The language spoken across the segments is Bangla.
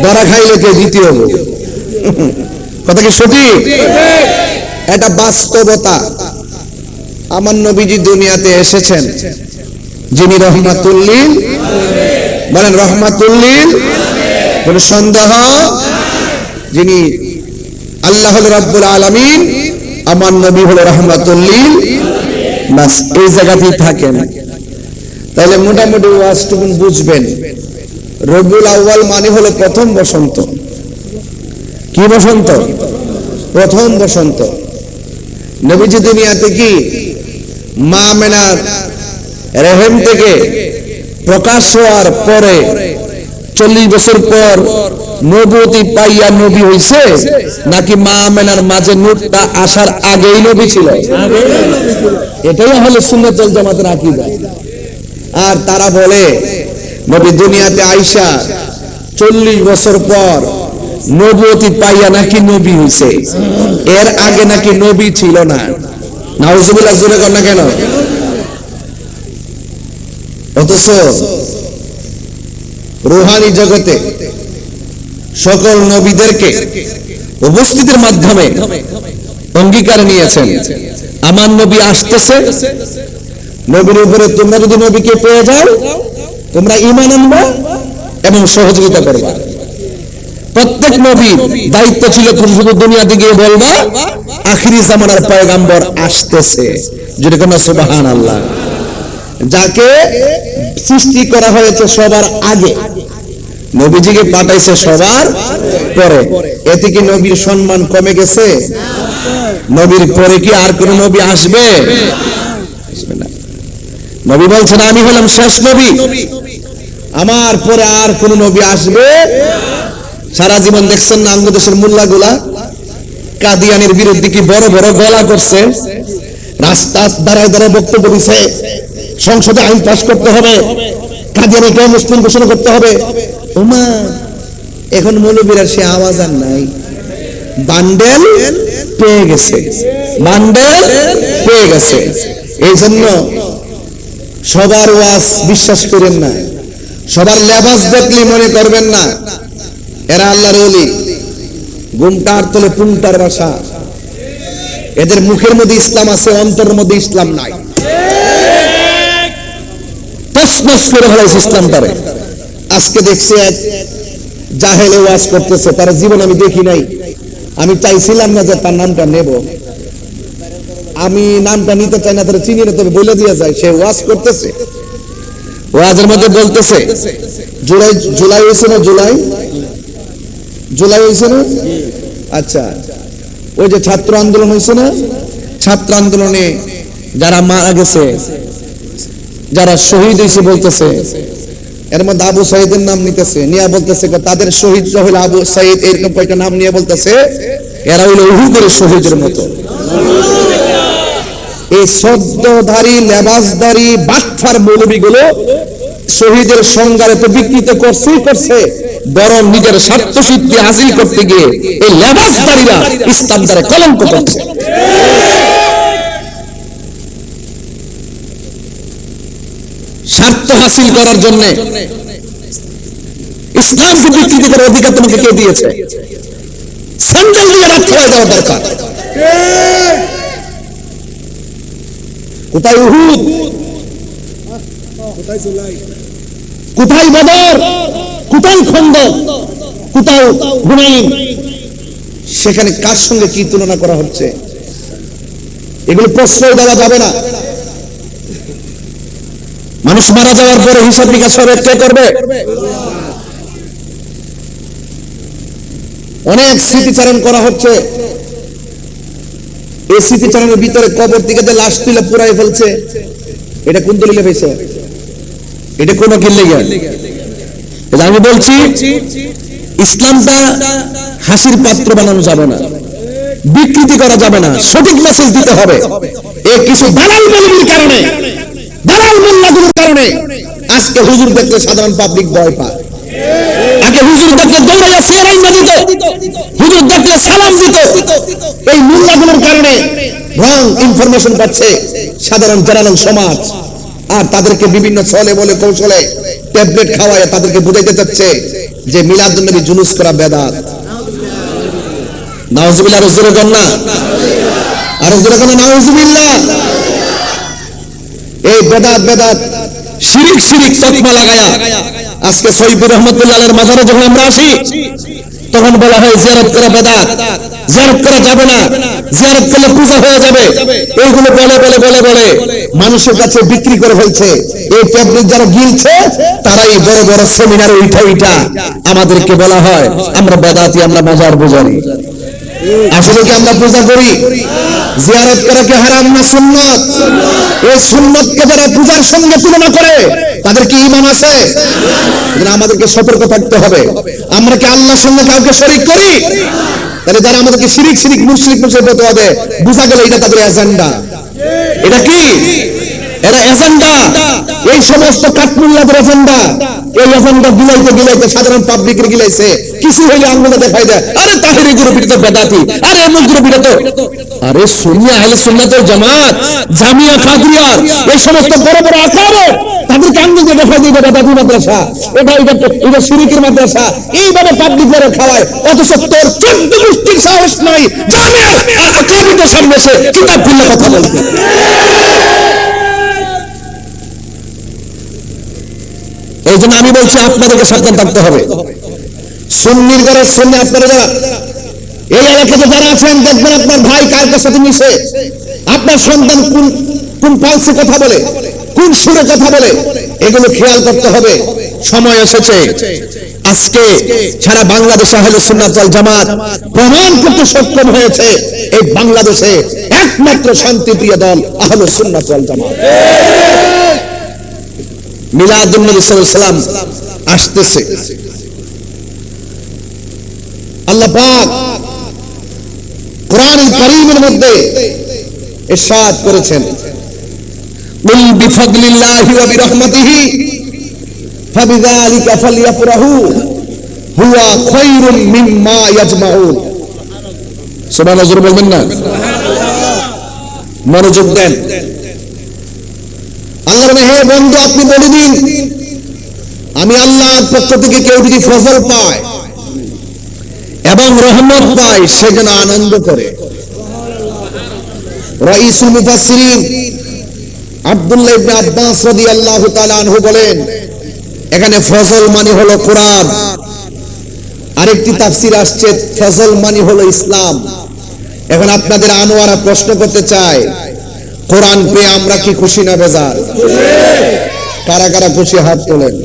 ধরা খাইলে কে দ্বিতীয় বউ। কথা কি সঠিক? এটা বাস্তবতা। আমার নবীজি দুনিয়াতে এসেছেন যিনি রহমাতুল লিল, বলেন রহমাতুল লিল, কোন সন্দেহ? যিনি আল্লাহ রাব্বুল আলামিন, আমার নবী হলো রহমাতুল লিল। বাস এই জায়গাতেই থাকেন। তাহলে মোটামুটি ওয়াজটুকুন বুঝবেন। রবিউল আউয়াল মানে হলো প্রথম বসন্ত। কি বসন্ত? প্রথম বসন্ত। নবীজি দুনিয়াতে কি মা আমেনার রেহেম থেকে প্রকাশ হওয়ার পরে 40 বছর পর নবুয়তি পাইয়া নবী হইছে, নাকি মা আমেনার মাঝে নূরটা আসার আগেই নবী ছিল? এটাই হলো সুন্নাতুল জামাতের আকীদা। আর তারা বলে নবী দুনিয়াতে আইসা 40 বছর পর নবুয়তি পাইয়া নাকি নবী হইছে, এর আগে নাকি নবী ছিল না। নাউজুবিল্লাহ, জোরে কর না কেন? অথচ রূহানি জগতে সকল নবীদেরকে উপস্থিতির মাধ্যমে অঙ্গীকার নিয়েছেন, আমার নবী আসতেছে, নবীর উপরে তোমরা যদি নবীকে পেয়ে যাও তোমরা ঈমান আনবা এবং সহযোগিতা করবা। প্রত্যেক নবীর দায়িত্ব ছিল শুধু দুনিয়াতে গিয়ে বলবা আখিরি জামানার পয়গাম্বর আসতেছে। যদি কোন সুবহানাল্লাহ। যাকে সৃষ্টি করা হয়েছে সবার আগে, নবীজিকে পাঠাইছে সবার পরে। এতে কি নবীর সম্মান কমে গেছে? নবীর পরে কি আর কোন নবী আসবে? আসবে না। নবী বলছেন আমি হলাম শেষ নবী, আমার পরে আর কোন নবী আসবে? সারা জীবন দেখছেন না আমাদের দেশের মুল্লাগুলা কাদিয়ানির বিরুদ্ধে কি বড় বড় গলা করছে, রাস্তা দাঁড়ায় দাঁড়ায় বক্তব্য দিছে, সংসদে আইন পাস করতে হবে, কাদিয়ানিকে মুসলিম ঘোষণা করতে হবে। ওমা, এখন মৌলবীরা সে আওয়াজ আর নাই, বান্ডেল পেয়ে গেছে, বান্ডেল পেয়ে গেছে। এই জন্য সবার ওয়াজ বিশ্বাস করেন না, সবার লেবাস দেখলে মনে করবেন না এরা আল্লাহর ওলি। গুমটার তলে পুংটার বাসা। এদের মুখের মধ্যে ইসলাম আছে, অন্তরের মধ্যে ইসলাম নাই। তছনছ করে ফেলাইছে ইসলামটারে। আজকে দেখছি এক জাহেলে ওয়াজ করতেছে, তার জীবন আমি দেখি নাই। আমি চাইছিলাম না যে তার নামটা নেব, আমি নামটা নিতে চাই না, তারা চিনি না, তবে বলে দিয়ে যায়। সে ওয়াজ করতেছে, ওয়াজের মধ্যে বলতেছে জুলাই হয়েছে না, জুলাই হয়েছে না? আচ্ছা, ওই যে ছাত্র আন্দোলন হয়েছে না, ছাত্র আন্দোলনে যারা মারা গেছে, যারা শহীদ হয়েছে বলতেছে, এর মধ্যে আবু সাইদের নাম নিতেছে, নিয়ে বলতেছে তাদের শহীদ হইল আবু সাইদ, এরকম কয়েকটা নাম নিয়ে বলতেছে এরা হইল উহুদের শহীদের মতো। এই সদ্যধারী লেবাসধারী বাটফার মৌলবীগুলো শহীদের সংজ্ঞারে তো বিকৃত করছেই করছে, বরং নিজের স্বার্থ সিদ্ধি হাসিল করতে গিয়ে এই লেবাসধারীরা ইসলাম দ্বারা কলঙ্ক করছে। স্বার্থ হাসিল করার জন্য ইসলামকে বিকৃতি করার অধিকার তোমাকে কে দিয়েছে? স্যান্ডেল দিয়ে রাত ফেলে দেওয়া দরকার। কোথায় উহুদ, কোথায় বদর, কোথায় খন্দক, কোথায় হুনাইন? সেখানে কার সঙ্গে কি তুলনা করা হচ্ছে? এগুলো প্রশ্রয় দেওয়া যাবে না। মানুষ মারা যাওয়ার পরে হিসাব নিকাশ হবে কে করবে? অনেক স্মৃতিচারণ করা হচ্ছে। এই স্মৃতিচারণের ভিতরে কবর থেকে যে লাশ তুলে পুরাই ফেলছে, এটা কোন দলিলে পেয়েছে? এটা কোন কিনলে গিয়ে? আমি বলছি ইসলামটা হাসির পাত্র বানানো যাবে না, বিকৃতি করা যাবে না, সঠিক মেসেজ দিতে হবে। এই কিছু দালাল মৌলবীর কারণে, দালাল মোল্লাগুলোর কারণে আজকে হুজুর দেখলে সাধারণ পাবলিক ভয় পায়। আগে হুজুর দেখলে দৌড়াইয়া চেয়ারাই না দিত, হুজুর দেখলে সালাম দিত। এই মোল্লাগুলোর কারণে রং ইনফরমেশন পাচ্ছে সাধারণ জেনারেল সমাজ, আর তাদেরকে বিভিন্ন ছলে বলে কৌশলে ট্যাবলেট খাওয়ায় তাদেরকে বুঝাইতে চাচ্ছে যে মিলাদুন নবী জুলুস করা বেদাত। নাউজুবিল্লাহ, রাসূল কোন না, আর রাসূল কোন নাউজুবিল্লাহ। এই বেদাত বেদাত শিরিক শিরিক তকমা লাগায়া আজকে সৈয়দ রহমাতুল্লাহর মাজারে যখন আমরা আসি তখন বলা হয় জিয়ারত করা বেদাত, জিয়ারত করা যাবে না, জিয়ারত করলে পূজা হয়ে যাবে। এইগুলো বলে বলে বলে বলে মানুষের কাছে বিক্রি করে ফেলছে। এই ট্যাবলেট যারা গিলছে তারাই বড় বড় সেমিনারে উঠা উঠা আমাদেরকে বলা হয় আমরা বেদাতি, আমরা মাজার পূজারি। আসলে কি আমরা পূজা করি? জিয়ারত করা কি হারাম না সুন্নাত? এই সুন্নাতকে যারা পূজার সঙ্গে তুলনা করে তাদের কি ঈমান আছে? আমাদেরকে সতর্ক থাকতে হবে। আমরা কি আল্লাহর সঙ্গে কাউকে শরীক করি? তাহলে যারা আমাদেরকে শিরিক শিরিক মুশরিক মুশরিক ফতোয়া দেয়, বুঝা গেল এটা তাদের এজেন্ডা। এটা কি? এরা এজেন্ডা, এই সমস্ত কাঠমুল্লাদের এজেন্ডা। এই এজেন্ডা গিলাইতে গিলাইতে সাধারণ পাবলিকের গিলাইছে। কিছু হইলে আঙ্গুলে দেখাই দেয়, আরে তাহিরি গ্রুপ এটা তো বেদাতি, আরে আমুক গ্রুপ এটা তো। আরে সুন্নি আহলে সুন্নাত ওয়াল জামাত, জামিয়া কাদরিয়া, এই সমস্ত বড় বড় আকারে তাদেরকে আঙ্গুল দিয়ে দেখাই দিবে বেদাতি মাদ্রাসা, এটা শিরিকের মাদ্রাসা। এইভাবে পাবলিকরা খাওয়ায়, অথচ তোর 14 গোষ্ঠীর সাহস নাই জামিয়া আকাবিদের সামনে এসে কিতাব খুলে কথা বলতে। এই জন্য আমি বলছি আপনাদেরকে সাবধান থাকতে হবে। সুন্নির ঘরে সুন্নি, আপনারা যারা এই এলাকাতে যারা আছেন দেখবেন আপনার ভাই কার সাথে মিশে, আপনার সন্তান কোন কোন পালসে কথা বলে, কোন সুরে কথা বলে, এগুলো খেয়াল করতে হবে। সময় এসেছে আজকে সারা বাংলাদেশে আহলে সুন্নাত ওয়াল জামাত প্রমাণ করতে সক্ষম হয়েছে এই বাংলাদেশে একমাত্র শান্তিপ্রিয় দল আহলে সুন্নাত ওয়াল জামাত। মিলাদুন নবী সাল্লাল্লাহু আলাইহি ওয়াসাল্লাম আসতেছে। আল্লাহ পাক কোরআনুল কারীমের মধ্যে ইরশাদ করেছেন, কুল বিফাদলিল্লাহি ওয়া বিরহমাতিহি ফাবিযালিকা ফালইফরাহু হুয়া খায়রুম মিম্মা ইয়াজমাউন। সুবহানাল্লাহ বলবেন না? মনোযোগ দেন। আল্লাহ বলে, হে বন্ধু আপনি বলে দিন আমি আল্লাহর পক্ষ থেকে কেউ যদি ফজল পায় এবং রহমত পায় সে যেন আনন্দ করে। রাইসুল মুফাসসিরিন আব্দুল্লাহ ইবনে আব্বাস রাদিয়াল্লাহু তাআলা আনহু বলেন, এখানে ফজল মানে হলো কোরআন। আরেকটি তাফসীর আসছে ফজল মানে হলো ইসলাম। এখন আপনাদের আনোয়ারা প্রশ্ন করতে চায়, কোরআন পেয়ে আমরা কি খুশি না বেজার? কারা কারা খুশি হাত তোলেন।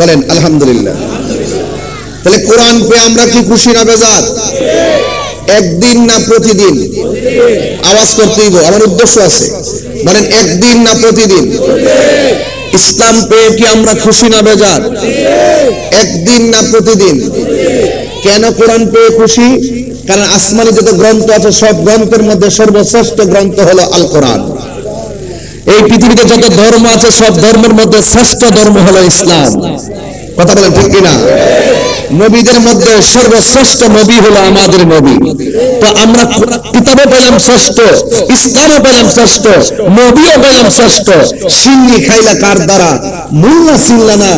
বলেন আলহামদুলিল্লাহ। তাহলে কোরআন পেয়ে আমরা কি খুশি না বেজার? একদিন না প্রতিদিন? আওয়াজ করতেই, আমার উদ্দেশ্য আছে। বলেন একদিন না প্রতিদিন? ইসলাম পেয়ে কি আমরা খুশি না বেজার? একদিন না প্রতিদিন? কেন কোরআন পেয়ে খুশি? কারণ আসমানি যত গ্রন্থ আছে সব গ্রন্থের মধ্যে সর্বশ্রেষ্ঠ গ্রন্থ হলো আল কোরআন। এই পৃথিবীতে যত ধর্ম আছে সব ধর্মের মধ্যে শ্রেষ্ঠ ধর্ম হলো ইসলাম। কথা বলেন ঠিক কিনা? নবীদের মধ্যে সর্বশ্রেষ্ঠ নবী হলো আমাদের নবী। তো আমরা কিতাবও পেলাম শ্রেষ্ঠ, ইসলামও পেলাম শ্রেষ্ঠ, নবীও পেলাম শ্রেষ্ঠ। সিন্নি খাইলা কার দ্বারা? মুল্লা সিল্লা না,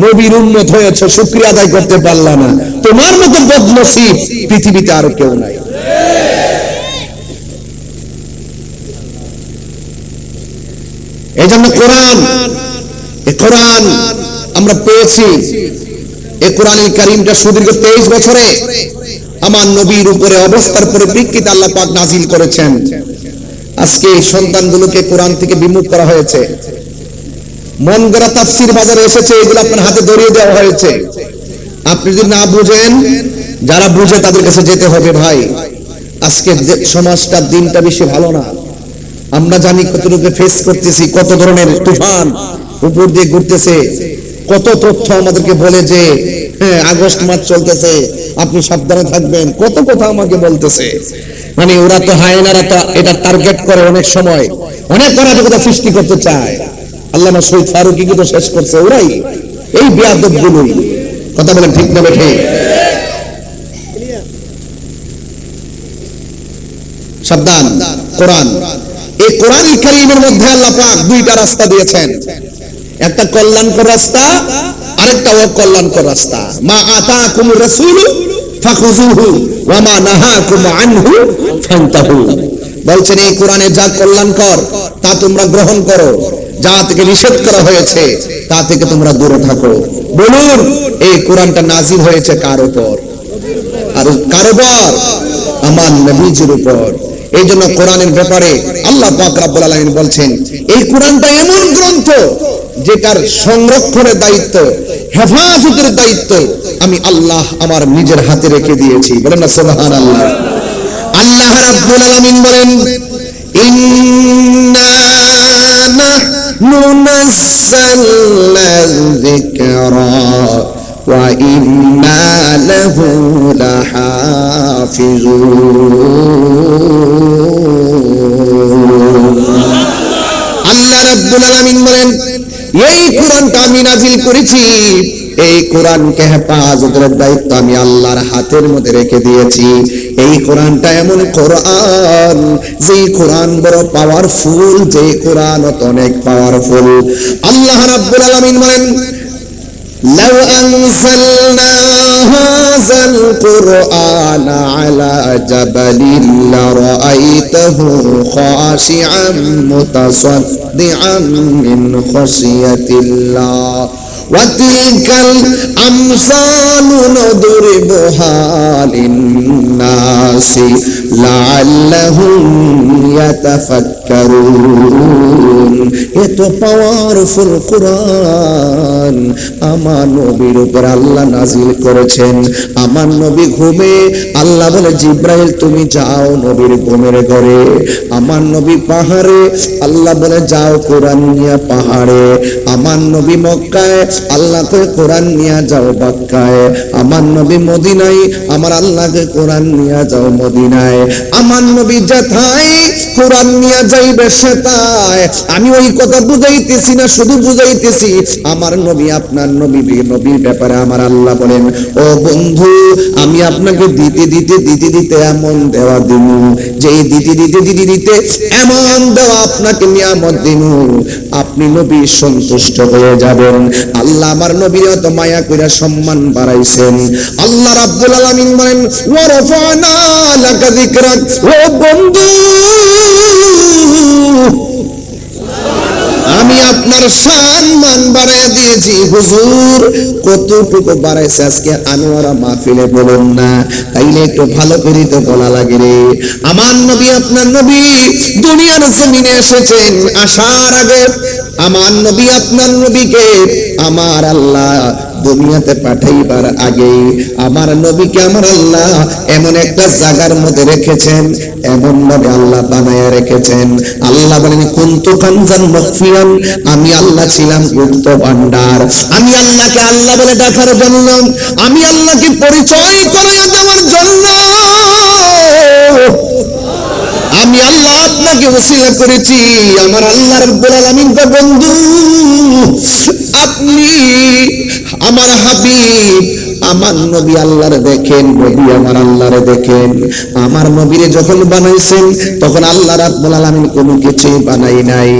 নবীর উম্মত হয়েছে, শুকরিয়া আদায় করতে পারলা না। তোমার মতো বদনসিব পৃথিবীতে আর কেউ নাই। এই জন্য কোরআন আমরা পেয়েছি। এই কোরআনুল কারীমটা সুদীর্ঘ 23 বছরে আমার নবীর উপরে অবস্থার পরিপ্রেক্ষিতে আল্লাহ পাক নাজিল করেছেন। আজকে এই সন্তানগুলোকে কোরআন থেকে বিমুখ করা হয়েছে। মন গড়া তাফসীর বাজারে এসেছে, এগুলো আপনার হাতে ধরিয়ে দেওয়া হয়েছে। আপনি যদি না বুঝেন, যারা বুঝে তাদের কাছে যেতে হবে। ভাই আজকে সমাজটা দিনটা বেশি ভালো না। আমরা জানি কতটুকু ফেস করতেছি, কত ধরনের তুফান উপর দিয়ে ঘুরতেছে, কত তথ্য আমাদেরকে বলে যে হ্যাঁ, আগস্ট মাস চলতেছে, আপনি সাবধানে থাকবেন, কত কথা আমাকে বলতেছে। মানে ওরা তো হায়নারা তো এটা টার্গেট করে, অনেক সময় অনেক অরাজকতা সৃষ্টি করতে চায়। আল্লামা শহীদ ফারুকী কি তো শেষ করছে ওরাই, এই বেয়াদব গুলোই। কথা বলেন ঠিক না বেঠে? সাবধান। কোরআন, এই কোরআনুল কারীমের মধ্যে আল্লাহ পাক দুইটা রাস্তা দিয়েছেন, একটা কল্যাণকর রাস্তা, আরেকটা অকল্যাণকর রাস্তা। মা আতাকুমুর রাসূলু ফাখুযুহু ওয়া মা নাহাকুম আনহু ফান্তাহু। বলছেন এই কোরআনে যা কল্যাণকর তা তোমরা গ্রহণ করো, যা থেকে নিষেধ করা হয়েছে তা থেকে তোমরা দূরে থাকো। বলুন এই কোরআনটা নাজিল হয়েছে কার উপর? আর কার উপর? আমার নবীজির উপর। এই জন্য কোরআনের ব্যাপারে আল্লাহ পাক রব্বুল আলামিন বলছেন এই কোরআনটা এমন গ্রন্থ যেটার সংরক্ষণের দায়িত্ব, হেফাজতের দায়িত্ব আমি আল্লাহ আমার নিজের হাতে রেখে দিয়েছি। বলেন না সুবহানাল্লাহ। আল্লাহ রাব্বুল আলামিন বলেন ইন্না নাহনু নাযালনা যিকরা ওয়া ইন্না লাহু লাহাফিজুন। আল্লাহ রাব্বুল আলামিন বলেন এই কোরআনটা আমি নাজিল করেছি, এই কোরআনকে হেফাজতের দায়িত্ব আমি আল্লাহর হাতের মধ্যে রেখে দিয়েছি। এই কোরআনটা এমন কোরআন যে কোরআন বড় পাওয়ারফুল, যে কোরআন অনেক পাওয়ারফুল। আল্লাহ রাব্বুল আলামিন বলেন লাউ আনসালনা হাযাল কুরআনা আলা জাবালিন লারাআইতাহু খাশিআন মুতাসাদ্দিআন মিন খাশিয়াতিল্লাহ ওয়া তিলকাল আমসালু নদরিবুহা লিন-নাসি লাআল্লাহুম ইয়াতাফাক্কারুন। এত পাওয়ারফুল কোরআন আমার নবীর উপর আল্লাহ নাজিল করেছেন। আমার নবী ঘুমে, আল্লাহ বলে জিব্রাইল তুমি যাও নবীর ঘুমের ঘরে। আমার নবী পাহাড়ে, আল্লাহ বলে যাও কোরআন নিয়ে পাহাড়ে। আমার নবী মক্কায়, আল্লাহ কই কোরআন নিয়ে যাও মক্কায়। আমার নবী মদিনায়, আমার আল্লাহকে কোরআন নিয়ে যাও মদিনায়। আমার নবী যেথায় কোরআন নিয়ে যাইবে সেটায়। আমি ওই কথা বুঝাইতেছি না, শুধু বুঝাইতেছি আমার নবী আপনার নবীর ব্যাপারে আমার আল্লাহ বলেন ও বন্ধু আমি আপনাকে দিতে দিতে দিতে দিতে এমন দেওয়া দিব, যে দিতে দিতে দিতে দিতে এমন দেওয়া আপনাকে নিয়ামত দিব আপনি নবী সন্তুষ্ট হয়ে যাবেন। আল্লাহ আমার নবীর এত মায়া কইরা সম্মান বাড়াইছেন। আল্লাহ রাব্বুল আলামিন বলেন ওয়া রাফা'না লাকা যিকরাক। ও বন্ধু আমি আপনার সম্মান বাড়ায় দিয়েছি। হুজুর কতটুকু বাড়াইছে আজকে আনোয়ারা মাহফিলে বলুন না, তাইলে একটু ভালো করে তো বলা লাগে রে। আমার নবী আপনার নবী দুনিয়ার জমিনে এসেছেন, আসার আগে আমার নবী আপনার নবীকে আমার আল্লাহ দুনিয়াতে পাঠাইবার আগে আমার নবীকে আমার আল্লাহ এমন একটা জায়গার মধ্যে রেখেছেন, এমন ভাবে আল্লাহ বানায়া রেখেছেন। আল্লাহ বলেন কুনতু কানজান মাখফিয়ান, আমি আল্লাহ ছিলাম গুপ্ত ভান্ডার। আমি আল্লাহকে আল্লাহ বলে ডাকার জন্য, আমি আল্লাহকে পরিচয় করাইয়া দেওয়ার জন্য আমি আল্লাহ আপনাকে ওসিলা করেছি। আমার আল্লাহ রাব্বুল আলামিন তো বন্ধু আপনি আমার হাবিব, আমার নবী আল্লাহরে দেখেন, নবী আমার আল্লাহরে দেখেন। আমার নবীরে যখন বানাইছেন তখন আল্লাহ রাব্বুল আলামিন কোনো কিছুই বানাই নাই।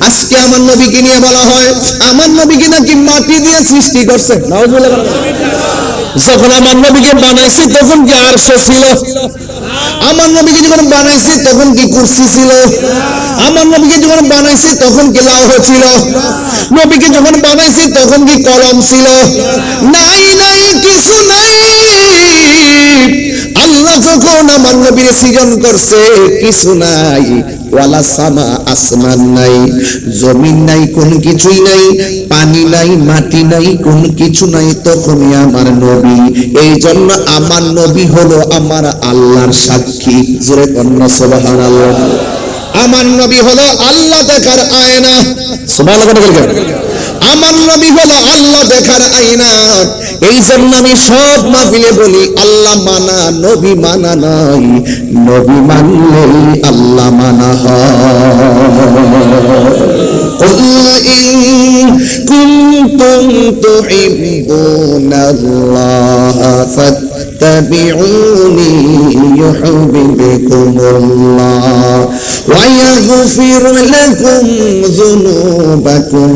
আজকে আমার নবীকে নিয়ে বলা হয় আমার নবীকে নাকি মাটি দিয়ে সৃষ্টি করছে। নাউজুবিল্লাহ। যখন আমার নবীকে বানাইছে তখন কি আরশ ছিল? আমার নবীকে যখন বানাইছে তখন কি কুরসি ছিল? আমার নবীকে যখন বানাইছে তখন কি লৌহ ছিল? নবীকে যখন বানাইছে তখন কি কলম ছিল? নাই নাই, কিছু নাই। আল্লাহ যখন আমার নবীর সৃজন করছে কিছু নাই। ওয়ালা সামা, আসমান নাই, জমিন নাই, কোন কিছুই নাই, পানি নাই, মাটি নাই, কোন কিছু নাই, তখনই আমার নবী। এই জন্য আমার নবী হলো আমার আল্লাহর সাক্ষী। জোরে কন্যা সুবহানাল্লাহ। আমার নবী হলো আল্লাহ দেখার আয়না। সুবহানাল্লাহ। আমার নবী হলো আল্লাহ দেখার আয়না। এই জন্য আমি সব মাহফিলে বলি আল্লাহ মানা নবী মানা নাই, নবী মানলেই আল্লাহ মানা হয়। قل إن كنتم تحبون الله فاتبعوني يحببكم الله ويغفر لكم ذنوبكم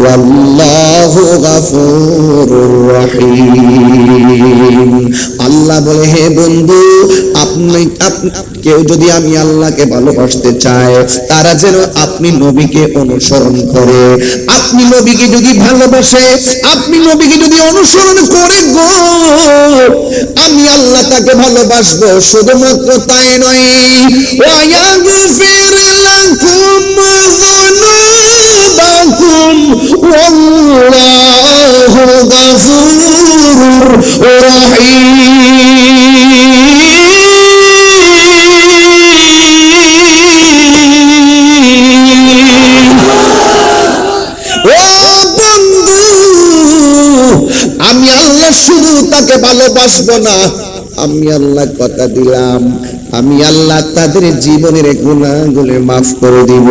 والله غفور رحيم। আল্লাহ বলে হে বন্ধু, আপনি কেউ যদি আমি আল্লাহকে ভালোবাসতে চায় তারা যেন আপনি নবীকে অনুসরণ করে। আপনি নবীকে যদি ভালোবাসে, আপনি নবীকে যদি অনুসরণ করে গো, আমি আল্লাহ তাকে ভালোবাসবো। শুধুমাত্র তাই নয়, ওয়ায়াগফির লাকুম যুনুবাকুম ওয়াল্লাহু গফুরুর রহিম। আমি আল্লাহ শুধু তাকে ভালোবাসবো না, আমি আল্লাহ কথা দিলাম আমি আল্লাহ তাদের জীবনের গুনাহগুলো মাফ করে দিব।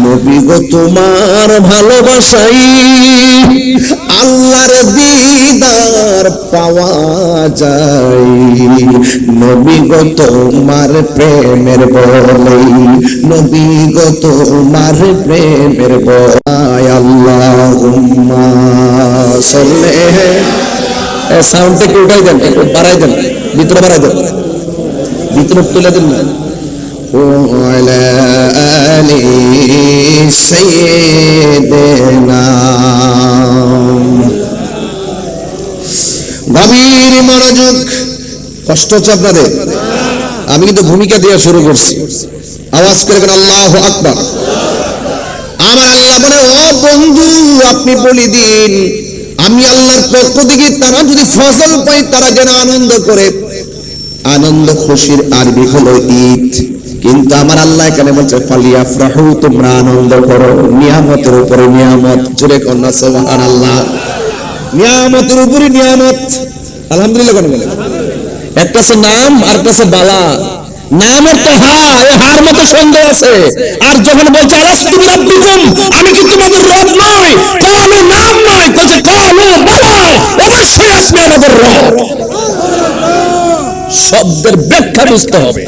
নবী গো তোমার ভালোবাসাই আল্লাহর দিদার পাওয়া যায়। নবী গো তোমার প্রেমের বলেই, নবী গো তোমার প্রেমের বলাই। আল্লাহুম্মা সাল্লি, সাউন্ডটা একটু উঠাই দেন, একটু বাড়াই দেন, ভিতরে বাড়াই দেন, ভিতরে তুলে দেন না। وعلى آل سيدنا। গভীর মনোযোগ, কষ্ট হচ্ছে আপনাদের? আমি কিন্তু ভূমিকা দিয়ে শুরু করছি, আওয়াজ করে আল্লাহু আকবার। আমার আল্লাহ বলে ও বন্ধু আপনি বলে দিন আমি আল্লাহর পক্ষ থেকে তারা যদি ফসল পায় তারা যেন আনন্দ করে। আনন্দ খুশির আরবি হলো ঈদ, কিন্তু আমার আল্লাহ এখানে বলছে ফালিয়াফরাহু, তোমরা আনন্দ করো নিয়ামতের উপরে নিয়ামত। জোরে কন্যা সুবহানাল্লাহ। নিয়ামতের উপরে নিয়ামত, আলহামদুলিল্লাহ কেন বলে? একটা আছে নাম আর একটা আছে বালা। নামের তো হা, এই হার মতো সন্দেহ আছে। আর যখন বলছে আলাস্তু বিরাব্বিকুম, আমি কি তোমাদের রব নই? কালু নাম নয়, কইছে কালু বালা, অবশ্যই আপনি আমাদের রব। শব্দের ব্যাখ্যা বুঝতে হবে।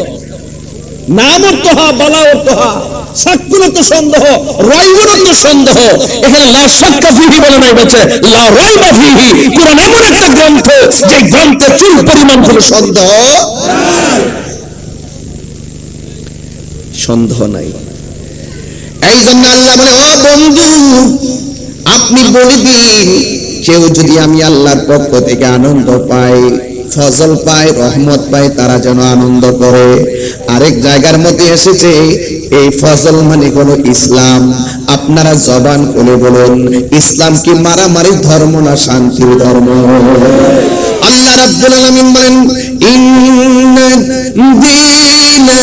নাম অর্থ হা, বালা অর্থ হা, সাক্কুর অর্থ সন্দেহ, রাইবুর অর্থ সন্দেহ। এখানে লা শাক্কা ফিহি বলে নাই, বলছে লা রাইবা ফিহি। কুরআন এমন একটা গ্রন্থ যে গ্রন্থে চুল পরিমাণ কোনো সন্দেহ নাই। এই জন্য আল্লাহ বলে ও বন্ধু আপনি বলে দিন কেউ যদি আমি আল্লাহর পক্ষ থেকে আনন্দ পাই, ফজল পায়, রহমত পায়, তারা যেন আনন্দ করে। আরেক জায়গার মধ্যে এসেছে এই ফজল মানে হলো ইসলাম। আপনারা জবান খুলে বলুন ইসলাম কি মারামারির ধর্ম না শান্তির ধর্ম? আল্লাহ রাব্বুল আলামিন বলেন ইন্না দীনা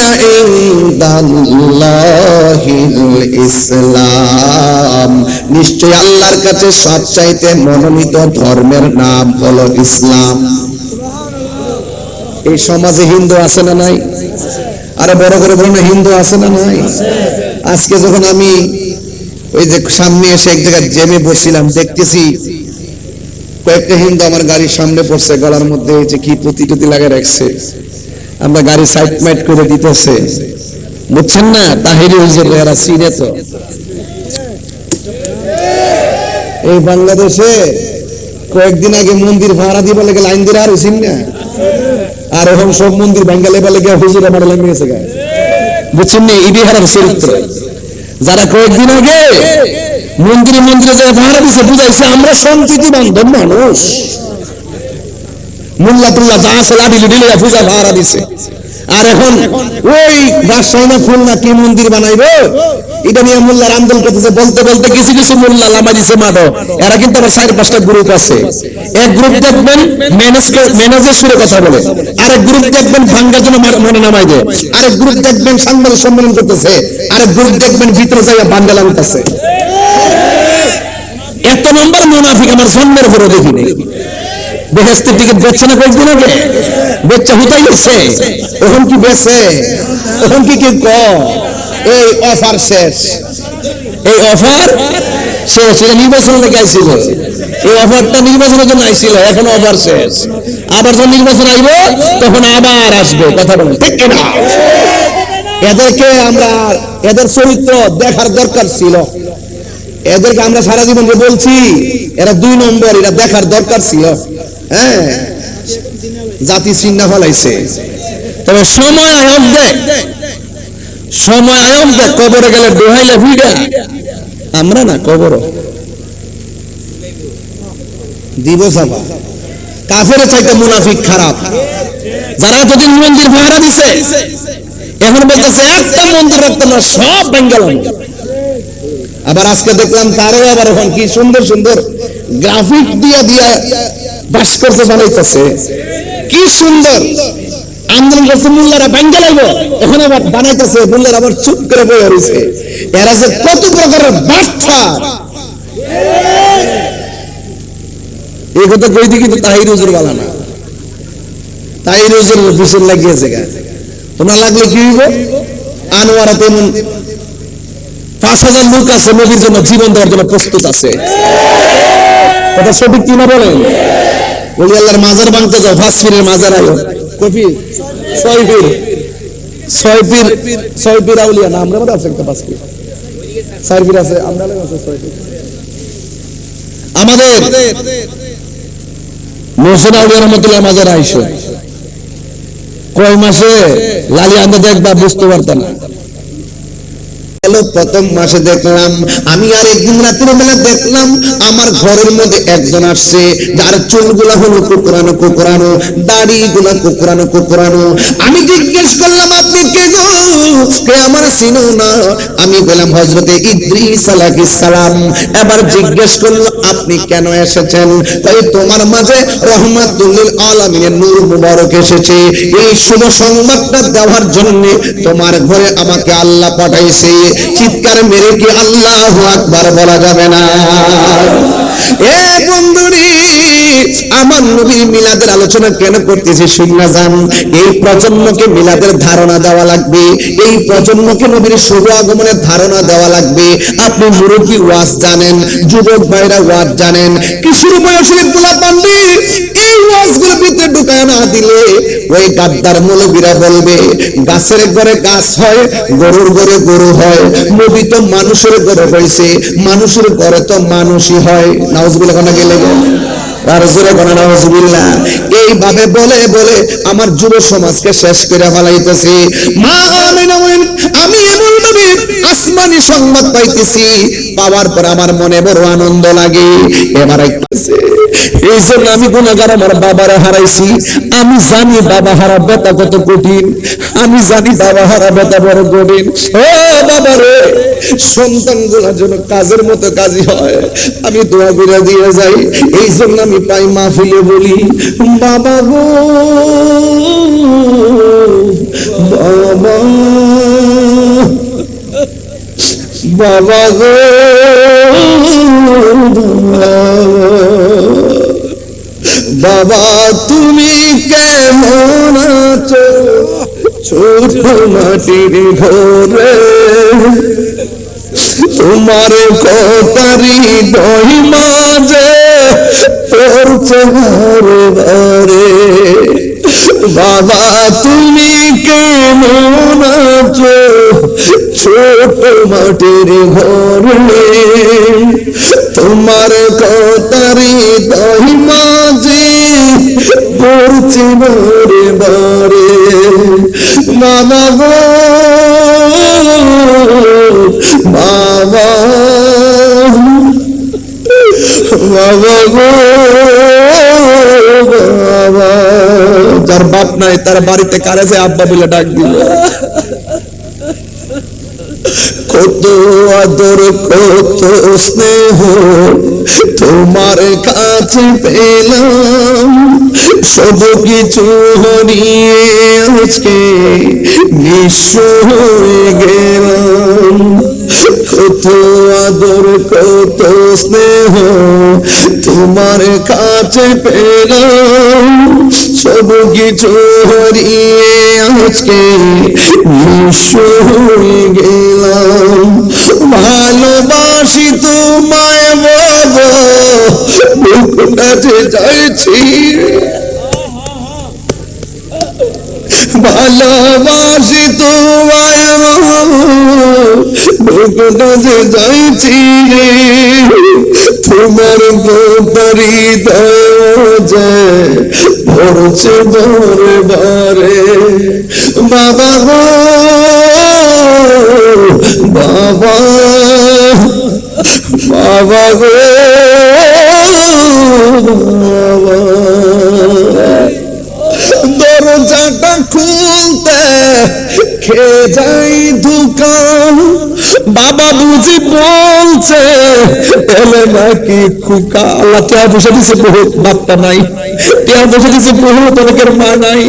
ইনদাল্লাহিল ইসলাম, নিশ্চয় আল্লাহর কাছে সবচাইতে মনোনীত ধর্মের নাম হলো ইসলাম। এই সমাজে হিন্দু আছে না নাই? আরে বড় করে বলুন হিন্দু আছে না নাই? আজকে যখন আমি ওই যে সামনে এসে এক জায়গায় জেমে বসছিলাম, দেখতেছি কয়েকটা হিন্দু আমার গাড়ির সামনে পড়ছে, গলার মধ্যে হয়েছে কি পুঁতি টুতি লাগে রাখছে। আমরা গাড়ি সাইড মাইট করে দিতেছে, বুঝছেন না? তাহিরি হুজুর এরা চিনে তো। এই বাংলাদেশে কয়েকদিন আগে মন্দির ভাড়া দিবে লাগে লাইন দিয়ে আর হইছেন না, আর এখন সব মন্দির বাঙ্গালে বলে গিয়ে হুজুর আমার লাইন গেছে গা, বুঝছেন না? ইবিহারের চরিত্র। যারা কয়েকদিন আগে মন্দিরে মন্দিরে যারা ভাড়া দিছে বুঝাইছে আমরা সম্প্রীতি বান্ধব মানুষ, মোল্লা টুল্লা যা আছে লাঠি লুটি পূজা ভাড়া দিছে। আর এখন ওই রাজশাহী না খুলনা কি মন্দির বানাইবো এটা নিয়ে মোল্লার আন্দোলন করতেছে। বলতে বলতে কিছু কিছু মোল্লা লামা দিছে মাদো। এরা কিন্তু আমার 4-5টা গ্রুপ আছে। এক গ্রুপ দেখবেন ম্যানেজার সুরে কথা বলে, আরেক গ্রুপ দেখবেন ভাঙ্গার জন্য মনে নামাই দেয়, আরেক গ্রুপ দেখবেন সাংবাদিক সম্মেলন করতেছে, আরেক গ্রুপ দেখবেন ভিতরে যাইয়া বান্ডেল আনতেছে। এত নম্বর মুনাফিক আমার জন্মের পরে দেখিনি। বেহেশতের টিকিট বেচছে না কয়েকদিন আগে, বেচা হুতাই গেছে, এখন কি বেচে, এখন কি কি এই অফার শেষ, এই অফার শেষ। এটা নির্বাচন লেগে আইছিল, এই অফারটা নির্বাচনের জন্য আইছিল, এখন অফার শেষ। আবার যখন নির্বাচন আইব তখন আবার আসবে। কথা বলেন ঠিক কিনা? এদেরকে আমরা, এদের চরিত্র দেখার দরকার ছিল। এদেরকে আমরা সারা জীবন যে বলছি এরা 2 নম্বর, এরা দেখার দরকার ছিল। হ্যাঁ, জাতি চিন্তা ফলাইছে। তবে সময় আয়ম দেখ, সময় আয়ম দেখ, কবরে গেলে ডোহাইলে ভিড়া, আমরা না কবর দিব চাপা। কাফেরের চাইতে মুনাফিক খারাপ। যারা এতদিন মন্দির ভাড়া দিছে এখন বলতেছে একটা মন্দির রাখতো না, সব বেঙ্গল। আবার আজকে দেখলাম তারও আবার এখন কি সুন্দর সুন্দর গ্রাফিক দিয়া দিয়া ভাস্কর্য বানাইতেছে, কি সুন্দর আন্দোলন করছে। মোল্লারা বেঙ্গল আইব, এখন আবার বানাইতেছে, মোল্লারা আবার চুপ করে বয়ে রয়েছে। এরা যে কত প্রকারের বাচ্চা, এই কথা কইতে কিন্তু তাহির হুজুর বালা না, তাহির হুজুর পিছন লাগিয়েছে গা। তোমরা লাগলে কি হইব? আনোয়ারা তেমন 5000 লোক আছে নবীর জন্য জীবন দেওয়ার জন্য প্রস্তুত আছে। কথা সঠিক কিনা বলেন? বলি আল্লাহর মাজার ভাঙতে যাও, 5 পীরের মাজার আয়ো, কপি 6 পীর, 6 পীর, 6 পীর আউলিয়া না, আমরা মধ্যে আছে একটা 5 পীর, 4 পীর আছে, আমরা লাগে আছে 6 পীর। আমাদের মোহসেন আউলিয়া রহমতুল্লাহ মাজার আইসো, কয় মাসে লালি আন্দা দেখবা বুঝতে পারতাম না। প্রথম মাসে দেখলাম আমি, আর একদিন রাতের বেলা দেখলাম আমার ঘরের মধ্যে একজন আসছে যার চুলগুলা হলো কুকুরানো কুকুরানো, দাড়ি গুলা কুকুরানো কুকুরানো। আমি জিজ্ঞেস করলাম আপনি কে গো? কে আমার চিনো না? আমি বললাম হযরতে ইদ্রিস আলাইহিস সালাম। এবার জিজ্ঞেস করলো আপনি কেন এসেছেন? তাই তোমার মাঝে রহমাতুল লিল আলামিনের নূর মুবারক এসেছে, এই শুভ সংবাদটা দেওয়ার জন্য তোমার ঘরে আমাকে আল্লাহ পাঠাইছে। চিৎকার মেরে কি আল্লাহু আকবার বলা যাবে না? এ বন্ধুরি, আমার নবীর মিলাদের আলোচনা কেন করতেছি শুননা যান। এই প্রজন্মকে মিলাদের ধারণা দেওয়া লাগবে, এই প্রজন্মকে নবীর শুভ আগমনের ধারণা দেওয়া লাগবে। আপনি মুরব্বী ওয়াজ জানেন, যুবক ভাইরা ওয়াজ জানেন, কিশোর বয়সের পোলাপান্ডি এই ওয়াজগুলোর ভিতরে ঢুকায় না দিলে ওই গাদ্দার মৌলবীরা বলবে গাছের ঘরে গাছ হয়, গরুর ঘরে গরু হয়, নবী তো মানুষের ঘরে হয়েছে, মানুষের ঘরে তো মানুষই হয়। নাউজুবিল্লাহ কোনা গেলে আর জোরে কোনা নাউজুবিল্লাহ। এইভাবে বলে বলে আমার যুব সমাজকে শেষ করে ফেলাইতেছে। মা আমিনা বলেন আমি এমন নবীর আসমানি সংবাদ পাইতেছি, পাওয়ার পর আমার মনে বড় আনন্দ লাগে। এবার এই জন্য আমি গুনাহগার আমার বাবারে হারাইছি। আমি জানি বাবা হারা ব্যথা কত কঠিন, আমি জানি বাবা হারা ব্যথা বড় কঠিন। ও বাবা রে, সন্তান গুলার জন্য কাজের মতো কাজই হয়, আমি দোয়া করে দিয়ে যাই। এই জন্য আমি পাই মাহফিলে বলি বাবা গো বাবা, বাবা গো বাবা তুমি কেমন আছো? ছোট মাটির ঘরে তোমার কথারি দই মাঝে পড়ছে ঘরে ঘরে। বাবা তুমি কেমন আছো? ছোট মাটির ঘরে তোমার কথারি দই মাঝে পড়ছে ঘরে ঘরে। বাবা গো বাবা, বাবা গো বাবা। যার বাপ নাই তার বাড়িতে কারে যে আব্বা বলে ডাক দিল। কত আদর কত স্নেহ তোমার কাছে পেলাম, সব কিছু হারিয়ে আজকে নিঃস্ব হয়ে গেলাম। কত আদর কত স্নেহ তোমার কাছে পেলাম, সব কিছু হারিয়ে আজকে নিঃস্ব হয়ে গেলাম। ভালোবাসি তোমায় বাবা, বুকটা যে চাইছি, ভালোবাসি তোমায় বুকটা যে চাইছি, তোমার গোটারি দরজা পড়ছে বারে বারে। বাবা গো বাবা, বাবা গো বাবা, দরজাটা খুলতে খেয়ে যাই ধোঁকা। বাবা বুঝি বলছে এলে নাকি খুকা। আল্লাহ টিয়া বসে দিছে বহুত, বাপটা নাই। টিয়া বসে দিছে বহুত, অনেকের মা নাই।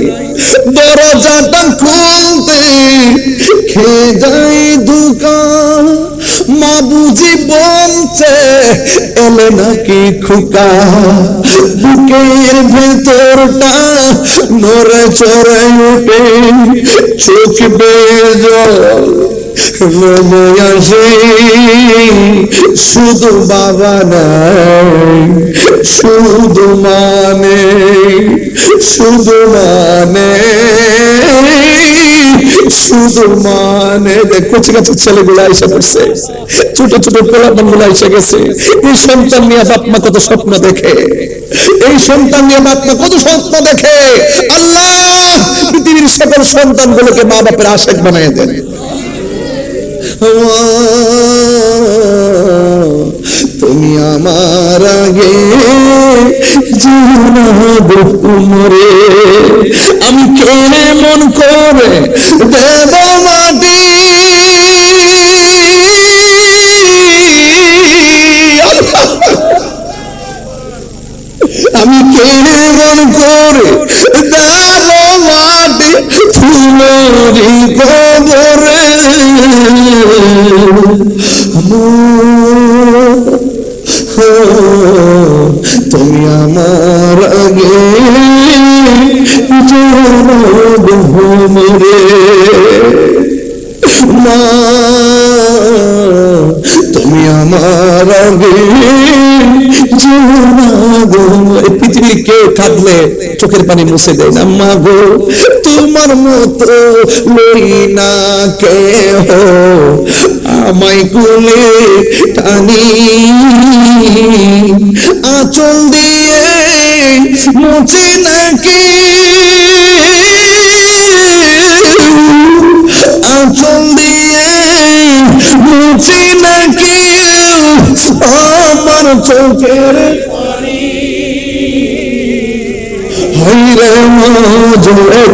দরজাটা খুলতে খেয়ে যাই ধোঁকা, মা বুঝি বলছে এলে নাকি খুকা। বুকের ভেতরটা নড়ে চড়ে উঠে, চোখ বেয়ে জল নেমে আসে। শুধু বাবা নাই, শুধু মানে, শুধু মানে, শুধু মানে। কচি কচি ছেলেগুলো এসে পড়ছে, ছোট ছোট পোলাপান গুলো এসে গেছে। এই সন্তান নিয়ে বাপ মা কত স্বপ্ন দেখে, এই সন্তান নিয়ে বাপ মা কত স্বপ্ন দেখে। আল্লাহ পৃথিবীর সকল সন্তান গুলোকে মা বাপের আশিক বানিয়ে দেন। তুমি আমার আগে মরে, আমি কেড়ে মন করে দেব মাটি। আমি কেড়ে মন করে দেব মাটি ফুলরি কবরে। তুমি আমার আগে মরে, মা তুমি আমার আগে। পৃথিবী কেউ কাঁদলে চোখের পানি মুছে দেয় না। মা গো তোমার মতো লই না কেহ, আমায় কোলে টানি আঁচল দিয়ে মুছে নাকি, আঁচল দিয়ে মুছে নাকি আমার চোখের পানি।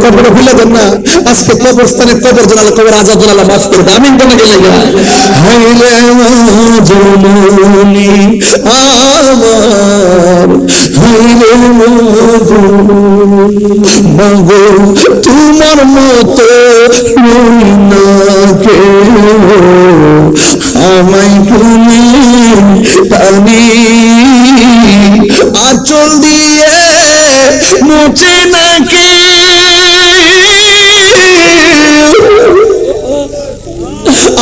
কবর ভুলে দেন না, আজকে কবরস্থানে কবর জানালা, কবর আজাদ জানালা মাফ করে দেন। আমিন বলে গেলে জননী আমার, মাগো তোমার মতো না কেউ, আমায় তুমি টানি আঁচল দিয়ে মুছে নাকি,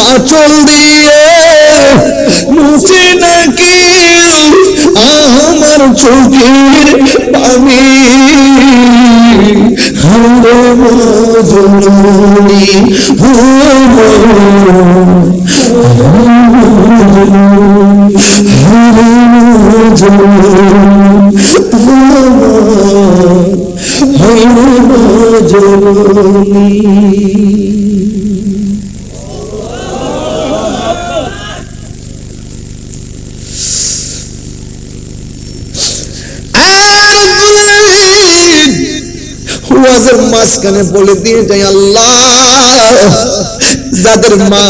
আঁচল দিয়ে মুছে নাকি আমার চোখের পানি। জননী ওয়াজের মাঝখানে বলে দিয়ে যাই, আল্লাহ যাদের মা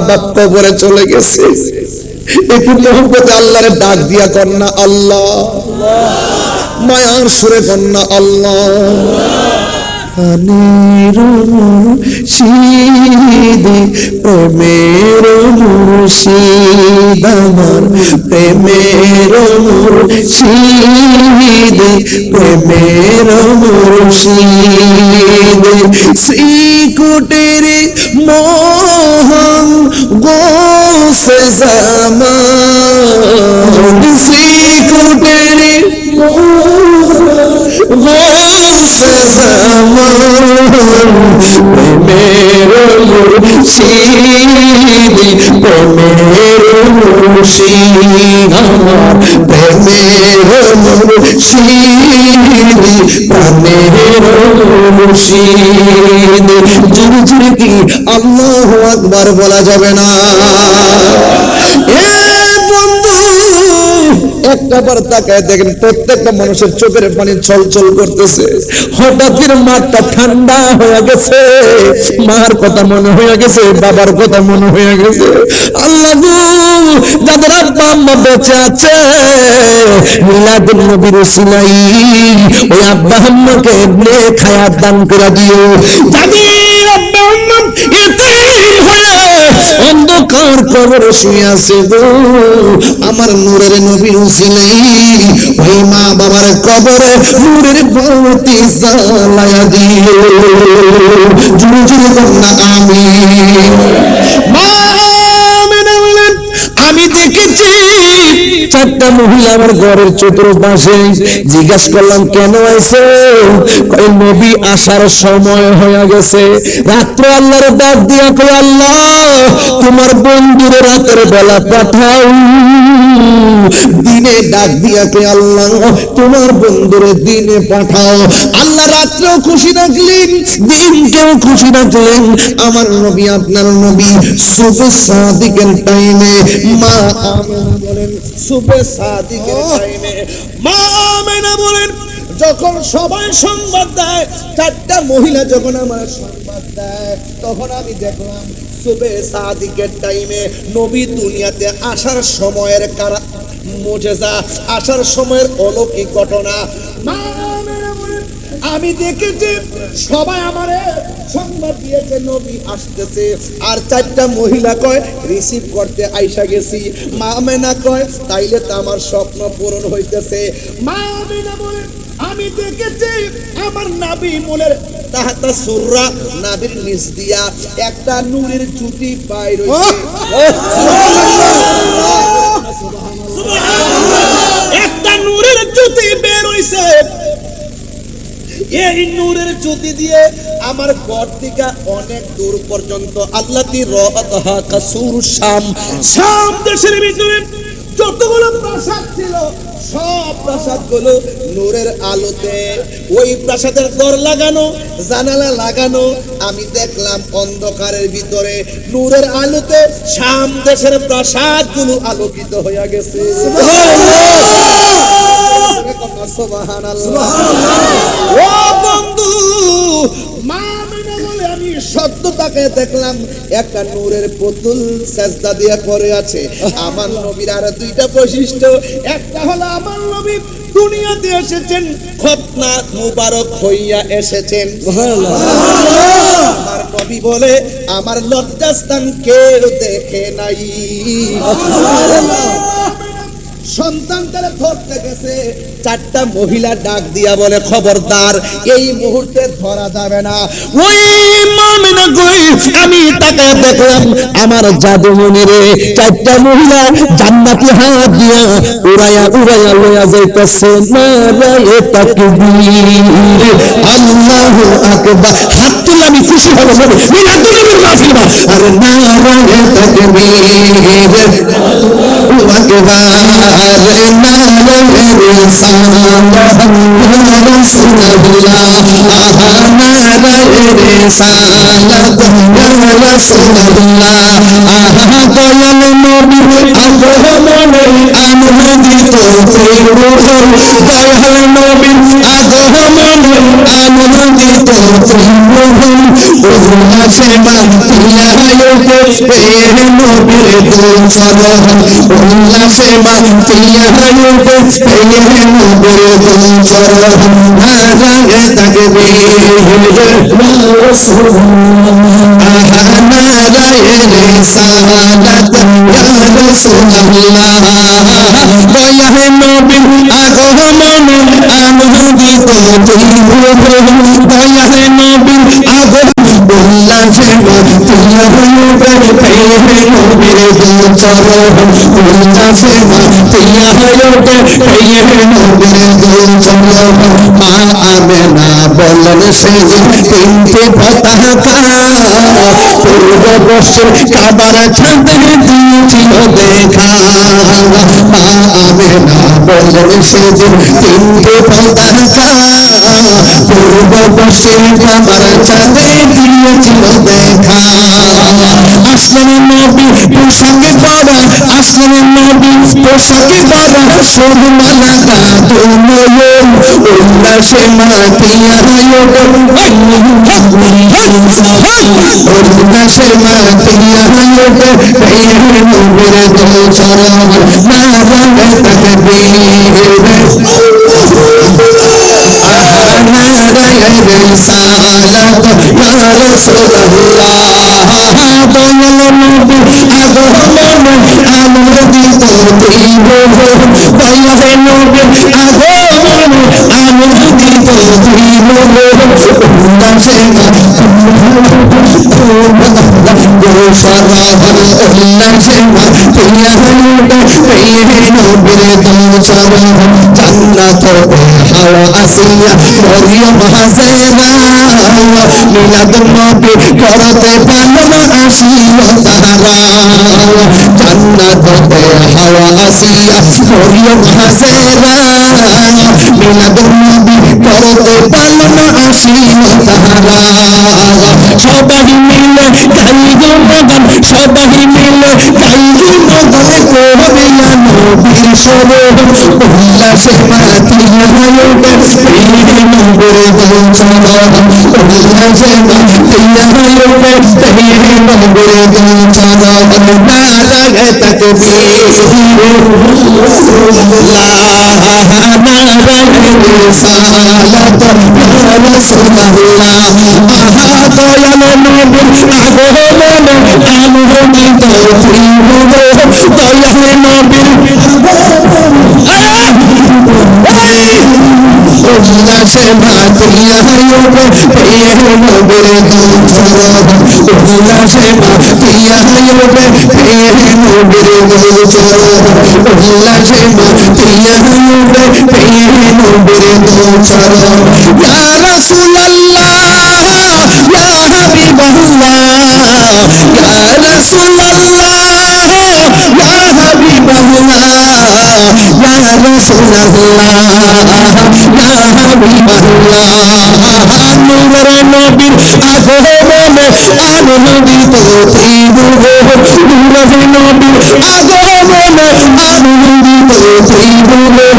বাপ কবরে চলে গেছে একটু মোহব্বতে আল্লাহরে ডাক দিয়া কন্যা আল্লাহ, মায়ার সুরে কন্যা আল্লাহ। প্রাণের মুর্শিদ প্রেমের মুর্শিদ আমার প্রেমের মুর্শিদ প্রেমের মুর্শিদ শ্রীকুটির মোহন গোসে জামান শ্রীকুটির গোসে জামান প্রেমের মুর্শিদ প্রেমের মুর্শিদ আমার প্রেমের মুর্শিদ প্রেমের মুর্শিদ জোরে জোরে কি আল্লাহু আকবার বলা যাবে না? একটা বার তাকায় দেখেন প্রত্যেকটা মানুষের চোখের পানি ছলছল করতেছে। হঠাৎ করে মাঠটা ঠান্ডা হয়ে গেছে, মার কথা মনে হয়ে গেছে, বাবার কথা মনে হয়ে গেছে। আল্লাহ গো, যাদের আব্বা আম্মা বেঁচে আছে মিলাদুন নবীর উসিলাই ওই আব্বা আম্মাকে নেক হায়াত দান করে দিও। যাদের আব্বা আম্মা ইতিম হয়ে অন্ধকার কবরে শুয়ে আছে গো, আমার নূরের নবীর উসিলাই ওই মা বাবার কবরে নূরের বাতি জ্বালায়া দিও। জোরে জোরে বলনা আমিন। মা আমিনা বলেন, আমি দেখেছি চারটা মহিলা আমার ঘরের চতুর্পাশে। জিজ্ঞাসা করলাম কেন আইছো? কই নবী আসার সময় হয়ে গেছে। রাত্রে আল্লাহর ডাক দিয়া কই আল্লাহ তোমার বন্ধুরে রাতের বেলা পাঠাও। দিনে ডাক দিয়া কই আল্লাহ তোমার বন্ধুরে দিনে পাঠাও। আল্লাহ রাত্রেও খুশি রাখলেন, দিনকেও খুশি রাখলেন। আমার নবী আপনার নবী সুবহ সাদিকের টাইমে মা আমিনা বলেন, সুবহ সাদিকের টাইমে মা আমিনা বলেন যখন সবাই সংবাদ দেয়, চারটা মহিলা যখন আমার সংবাদ দেয়, তখন আমি দেখলাম সুবহ সাদিকের টাইমে নবী দুনিয়াতে আসার সময়ের মুজিজা, আসার সময়ের অলৌকিক ঘটনা মা আমিনা বলেন আমি দেখেছি। সবাই আমারে সংবাদ দিয়েছে নবী আসতেছে, আর চারটা মহিলা কয় রিসিভ করতে আইসা গেছি। মা আমিনা কয় তাইলে তো আমার স্বপ্ন পূরণ হইতেছে। মা আমিনা বলেন আমি দেখেছি আমার নাবি মোলের তাহাতা সুররা নাবির নিচ দিয়া একটা নূরের জুতি বাইর হইছে। একটা নূরের জুতি বের হইছে। এই নূরের জ্যোতি দিয়ে আমার ঘর থেকে অনেক দূর পর্যন্ত আল্লাতি রাআতহা কাসুর শাম দেশের ভিতরে যতগুলো প্রাসাদ ছিল সব প্রাসাদগুলো নূরের আলোতে, ওই প্রাসাদের দর লাগানো, জানালা লাগানো। আমি দেখলাম অন্ধকারের ভিতরে নূরের আলোতে শাম দেশের প্রাসাদগুলো আলোকিত হয়ে গেছে। সুবহানাল্লাহ। ও বন্ধু, মা আমিনা বলে আমি সত্য তাকে দেখলাম একটা নূরের পুতুল সেজদা দিয়ে পড়ে আছে। আমার নবীর আর দুইটা বৈশিষ্ট্য, একটা হলো আমার নবী দুনিয়াতে এসেছেন খতনা মুবারক হইয়া এসেছেন। আমার নবী বলে আমার লজ্জাস্থান কেউ দেখে নাই। সন্তান তারা ধরতে গেছে, চারটা মহিলা ডাক দিয়া বলে খবরদার এই মুহূর্তে ধরা যাবে না। ওই আমিনা কই আমি তাকায় দেখলাম আমার জাদুমণিরে চারটা মহিলা জান্নাতি হাত দিয়া উড়াইয়া উড়াইয়া লইয়া যাইতেছে। নারায়ে তাকবীর, আল্লাহু আকবার। হাত তুলে আমি খুশি হব বলে মিলাদুল নবীর মাহফিল। আরে নারায়ে তাকবীর, আল্লাহু আকবার। উল্লাসে মাতিয়া উঠে প্রেম নবীর দুল চরণ উল্লাসে মাতিয়া উঠে প্রেম নবীর দুল চরণ নারায়ে তাকবীর নারায়ে রিসালাত ইয়া রাসূলুল্লাহ দয়াহে নবীর আগমনে আনন্দিত দয়াহে নবীর আগমনে উল্লাসে মাতিয়া উঠে প্রেম নবীর দুল চরণ উল্লাসে মাতিয়া উঠে প্রেম নবীর দুল চরণ মা আমেনা বলেন সেদিন তিনটি পতাকা পূর্ব পশ্চিম কাবার ছাদে দিয়েছিল দেখা মা আমেনা বলেন সেদিন তিনটি পতাকা পূর্ব পশ্চিম কাবার ছাদে দিয়েছিল দেখা আসলেন নবী পোশাকে পরা আসলেন নবী পোশাকে পরা সুরমালা দুনয়ন উল্লাসে মাতিয়া উঠে উল্লাসে মাতিয়া উঠে প্রেম নবীর দুল চরণ নারায়ে তাকবীর নারায়ে রিসালাত ইয়া রাসূলুল্লাহ দয়াল নবী আগমনে আনন্দিত দয়াল নবী আগমনে আনন্দিত উল্লাসে উল্লাসে মাতিয়া উঠে প্রেম নবীর দুল চরণ জান্নাত হাওয়া আসিয়া মরিয়ম হাসেনা মিলাদ নবী করতে পালন আসিয়া তাহারা জান্নাত হাওয়া আসিয়া মরিয়ম হাসেনা মিলাদ নবী করতে পালন আসিয়া তাহারা সবাই মিলে গাইব মগন সবাই মিলে গাইব মগন করিয়া নবীর শরণ উল্লাসে মাতিয়া উঠে প্রেম নবীর দুল চরণ উল্লাসে মাতিয়া উঠে প্রেম নবীর দুল চরণ নারায়ে তাকবীর নারায়ে রিসালাত ইয়া রাসূলুল্লাহ দয়াল নবীর আগমনে আনন্দিত দয়াল নবীর উল্লাসে মাতিয়া উঠে প্রেম নবীর দুল চরণ উল্লাসে মাতিয়া উঠে প্রেম নবীর দুল চরণ উল্লাসে মাতিয়া উঠে প্রেম নবীর দুল চরণ ইয়া রাসূলুল্লাহ ইয়া হাবিবাল্লাহ ইয়া রাসূলুল্লাহ ইয়া হাবিবাল্লাহ ইয়া রাসূলুল্লাহ ইয়া হাবিবাল্লাহ নূর নবীর আগমনে আনন্দিত ত্রিভুবন নূর নবীর আগমনে আনন্দিত ত্রিভুবন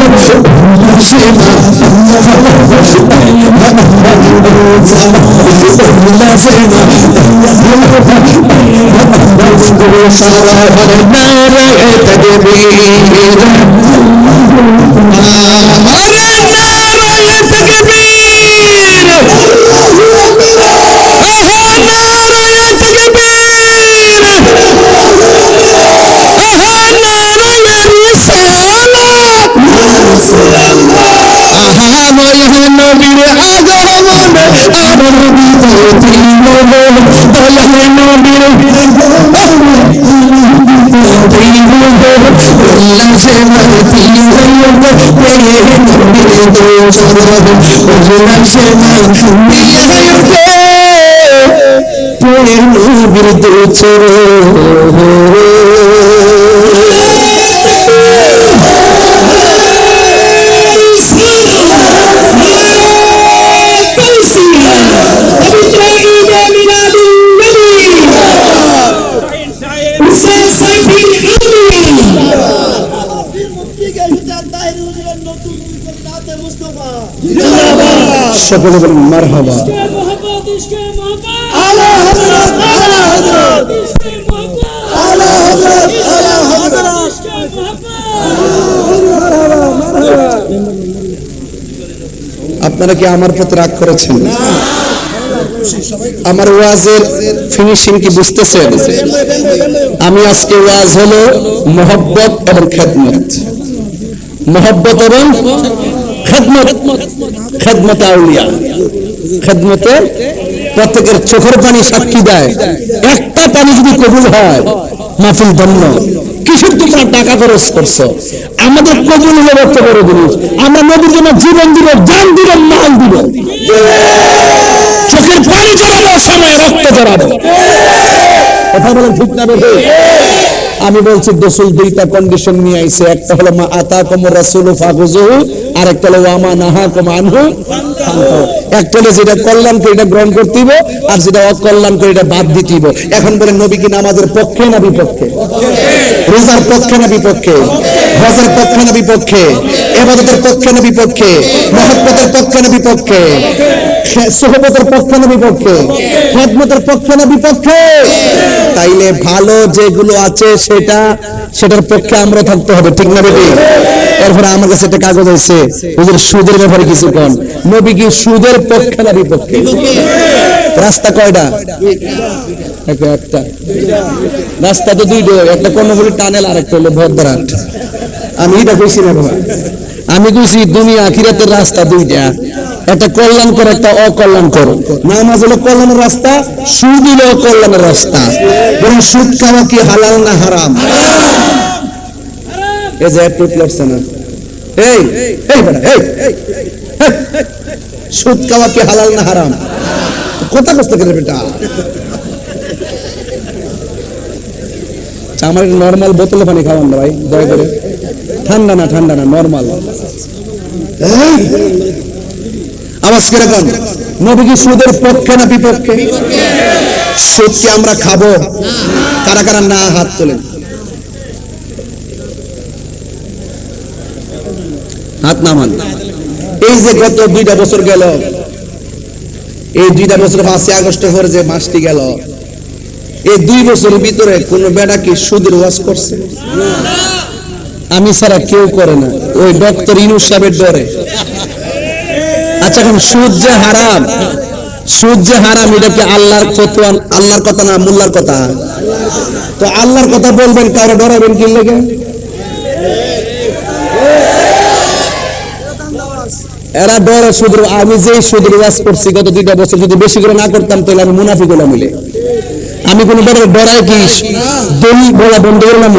নারায়ে তাকবীর নবীর আগমনে আনন্দিত ত্রিভুবন দয়াল নবীর উল্লাসে মাতিয়া উঠে প্রেম নবীর দুল চরণ উল্লাসে মাতিয়া উঠে প্রেম নবীর দুল চরণ সকলে বলেন মারহাবা। আপনারা কি আমার প্রতি রাগ করেছেন? আমার ওয়াজের ফিনিশিং কি বুঝতেছেন? আমি আজকে ওয়াজ হলো মহব্বত এবং খেদমত, মহব্বত এবং খেদমত, খেদমতে আউলিয়া, খেদমতে প্রত্যেকের চোখের পানি সাক্ষী দেয়। একটা পানি যদি কবুল হয় মাহফিল ধন্য। কিসের তোমরা টাকা খরচ করছো? আমাদের কবুল হলো একটা বড় জিনিস। আমরা নবীর জন্য জীবন দিব, জান দিব, মাল দিব, চোখের পানি জড়াবো, সময় রক্ত জড়াবো। কথা বলেন ঠিক না বেঠিক? আমি বলছি রাসূল দুইটা কন্ডিশন নিয়ে আইছে, একটা হলো মা আতাকুমুর রাসূলু ফাখুযুহু, আর একটা হলো ওয়া মা নাহাকুম আনহু ফানতাহু। একটা হলো যেটা কল্যাণ করে এটা গ্রহণ করতে হবে, আর যেটা অকল্যাণ করে এটা বাদ দিতে হবে। এখন বলেন নবী কি নামাজের পক্ষে না বিপক্ষে? রোজার পক্ষে না বিপক্ষে? হজের পক্ষে না বিপক্ষে? ইবাদতের পক্ষে না বিপক্ষে? মহব্বতের পক্ষে না বিপক্ষে? সুহবতের পক্ষে না বিপক্ষে? খেদমতের পক্ষে না বিপক্ষে? তাইলে ভালো যেগুলো আছে সেটার পক্ষে আমরা থাকতে হবে, ঠিক না বেটি? এরপরে আমার কাছে একটা কাগজ আছে, হুজুর সুদের ব্যাপারে কিছু কোন। নবী কি সুদের পক্ষে না বিপক্ষে? রাস্তা কয়টা? একটা রাস্তা তো দুইটা, একটা কর্ণফুলী টানেল, আর একটা হলো ভদ্রহাট। আমি এটা কইছি না বাবা, আমি কইছি দুনিয়া আখিরাতের রাস্তা দুইটা, একটা কল্যাণকর, একটা অকল্যাণকর। নামাজ হলো কল্যাণের রাস্তা, সুদ হলো অকল্যাণের রাস্তা। বরং সুদ খাওয়া কি হালাল না হারাম? এই যে একটু লাগছে না, এই এই বড় এই সুদ খাওয়া কি হালাল না হারাম? কথা কষ্ট করে বেটা। আমার নরমাল বোতলে পানি খাওয়ান না ভাই, দয়া করে। ঠান্ডা না, ঠান্ডা না, নরমাল। আওয়াজ করে কোন? নবী কি সুদের পক্ষে না বিপক্ষে? সুদ কি আমরা খাবো? কারা কারা না হাত তোলেন, হাত নামান। এই যে গত 2টা বছর গেল, এই 2টা বছর 5 আগস্টের পরে যে মাসটি গেল, এই 2 বছরের ভিতরে কোন বেটা কি সুদের ওয়াজ করছে? আমি ছাড়া কেউ করে না, ওই ডক্টর ইউনূস সাহেবের ডরে। আচ্ছা, এখন সুদ যে হারাম, সুদ যে হারাম, এটা কি আল্লাহর ফতোয়া, আল্লাহর কথা না মোল্লার কথা? তো আল্লাহর কথা বলবেন, কারো ডরাবেন কি লাগে? এরা ডরে সুদের। আমি যে সুদের ওয়াজ করছি গত 2টা বছর, যদি বেশি করে না করতাম তাহলে আমি মুনাফিক হলাম। আমি কোনো ডরাই কি দলিল বলা বন্ধ করলাম?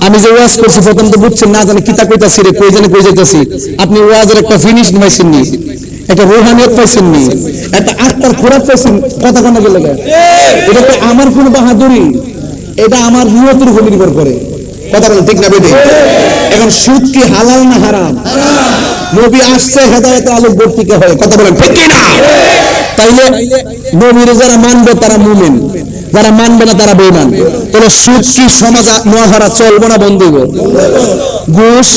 আমি যে ওয়াজ করছি প্রথম তো বুঝছেন না, জানি কিতা কইতাছি রে, কই জানি কই যাইতাছি। আপনি ওয়াজের একটা ফিনিশ পাইছেন নি, একটা রুহানিয়ত পাইছেন নি, একটা আত্মার খোরাক পাইছেন। কথা কোন গেলে এটা তো আমার কোনো বাহাদুরি, এটা আমার নিয়তের উপর নির্ভর করে। কথা বলেন ঠিক না বেটি? এখন সুদ কি হালাল না হারাম? নবী আসছে হেদায়েতের আলোক বর্তিকা হয়ে। কথা বলেন ঠিক কি না? তাইলে নবীর যারা মানবে তারা মুমিন, যারা মানবে না তারা বেঈমান। তাহলে সুদ কি সমাজ নোয়াহারা চলবো না বন্ধ হইব? ঘুষ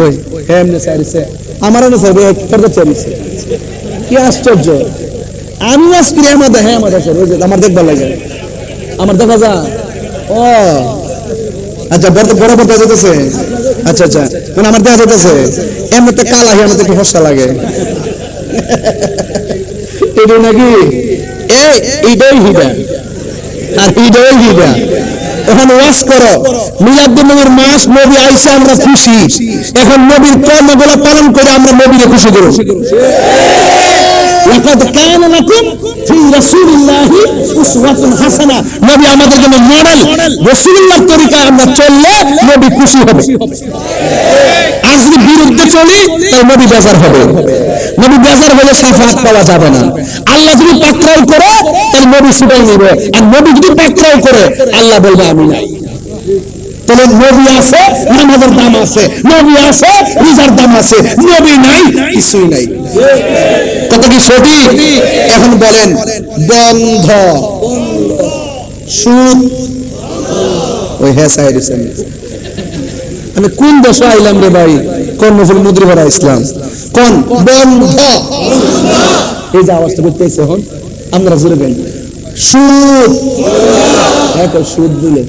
ওই এমনি চাইছে, আমারও না চাইবে, একটা চাইছে। কি আশ্চর্য! আমি আজকে আমাদের হ্যাঁ আমাদের আমার দেখবার লাগে, আমার দেখা যা। ও আচ্ছা, বরাবর দেখা যেতেছে। আচ্ছা আচ্ছা, মানে আমার দেখা যেতেছে এমনিতে কালা হয়ে আমাদের একটু ফসা লাগে। এটা নাকি এইটাই হিদা, আর এইটাই হিদা। এখন ওয়াজ করো, মিলাদুন নবীর মাস, নবী আইসা, আমরা খুশি। এখন নবীর কর্মগুলো পালন করে আমরা নবীকে খুশি করব। লাকাদ কানা লাকুম ফি রাসূলিল্লাহি উসওয়াতুন হাসানাহ। নবী আমাদের জন্য মডেল। রাসূলুল্লাহর তরিকায় আমরা চললে নবী খুশি হবে। আজ যদি বিরুদ্ধে চলি তাহলে নবী বেজার হবে। নবী বেজার হলে শাফাআত পাওয়া যাবে না। আল্লাহ যদি পাকড়াও করে তাহলে নবী ছুটাই নেবে, আর নবী যদি পাকড়াও করে আল্লাহ বলবে আমি নাই। তাহলে নবী আছে, নামাজের দাম আছে, নবী আছে, রোজার দাম আছে, নবী নাই, কিছুই নাই। কথা কি সঠিক? এখন বলেন বন্ধ সুদ। ওই হ্যাঁ সাইরেছেন, আমি কোন দেশে আইলাম রে ভাই? কর্ণফুল মুদ্রিপাড়া ইসলাম। কোন বন্ধ? এই যে আওয়াজটা করতেছে এখন আমরা জোরে দেন সুদ এখন সুদ দিলে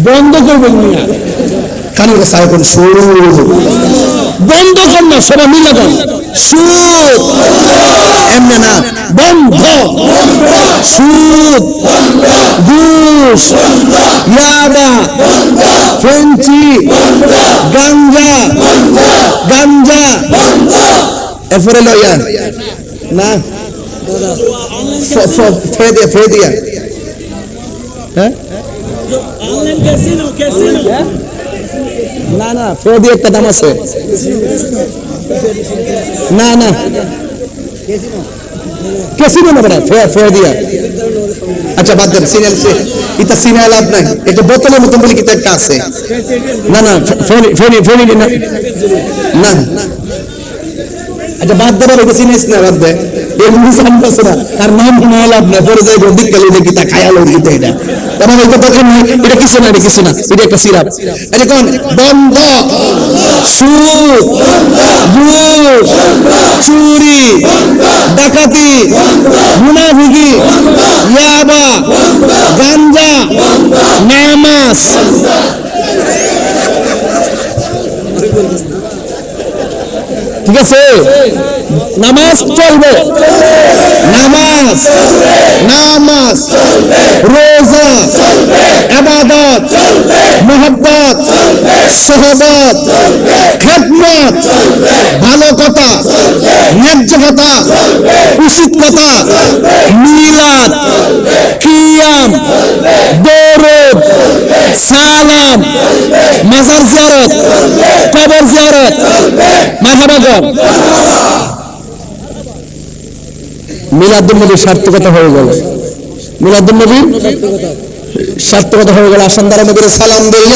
বন্ধ করবেন না কানে সাহেব এখন সুদ বন্ধ কর না সবাই মিলে দেন সুদ এমনি না বন্ধ সুদ ঘুষ ইয়াবা ফেন্সি গাঞ্জা গাঞ্জা এরপরে লইয়া না ফেদিয়া হ্যাঁ না না ফেদিয়া একটা দাম আছে না না ক্যাসিনো না বড় ফেদিয়া আচ্ছা বাদ দেন সিরিয়াল এটা সিরিয়াল লাভ নাই এটা বোতলের মতন বলি কিতা একটা আছে না না ফেনি না না আচ্ছা বাদ দেবার এটা সিনেস না বাদ দে এর মুসান পাসরা আর নাম না লাভ না পরে যাই গদি গলি দেখি তা খায়া লই দিতে এটা তখন এটা দরকার নাই এটা কিছু না এটা একটা সিরাপ এটা কোন বন্ধ সুদ ঘুষ চুরি ডাকাতি মুনাফিকি ইয়াবা গাঞ্জা নামাজ ঠিক আছে নামাজ চলবে নামাজ নামাজ রোজা ইবাদত মুহাব্বত সহবত খিদমত ভালো কথা ন্যায্য কথা উচিত কথা মিলাদ কিয়াম দরুদ সালাম মাজার জিয়ারত কবর জিয়ারত মারহাবা গো মিলাদুন নবীর সার্থকতা হয়ে গেল মিলাদুন নবীর সার্থকতা হয়ে গেল আসন দ্বারা নবীর সালাম দেই